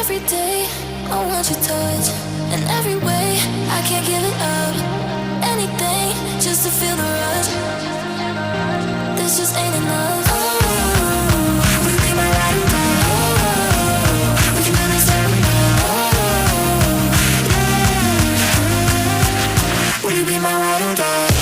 Every day, I want your touch. In every way, I can't give it up. Anything, just to feel the rush. This just ain't enough. Oh, will you be my ride or die? Oh, we can do this every night. Oh, yeah. Will you be my ride or die?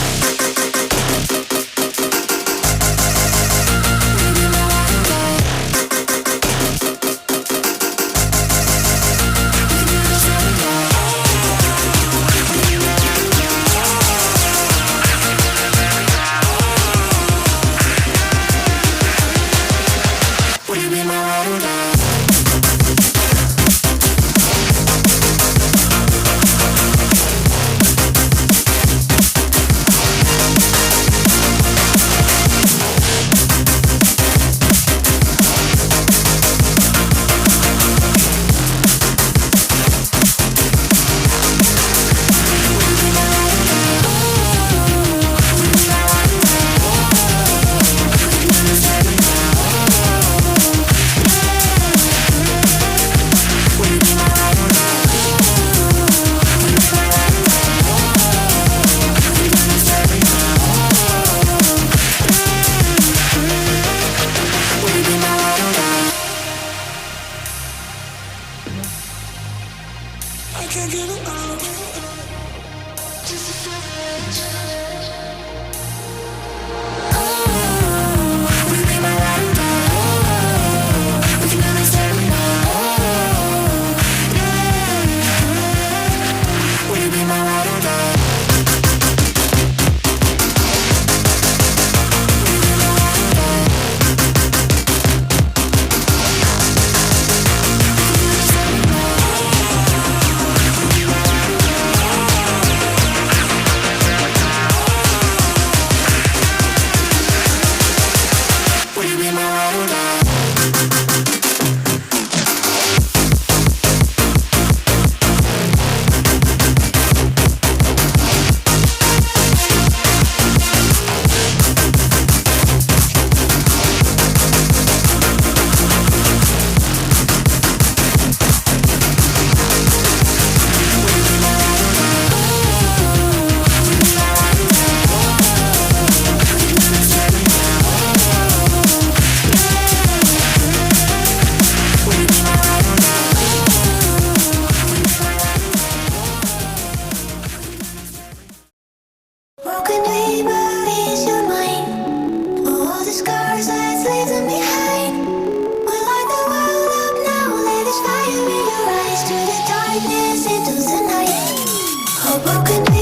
Broken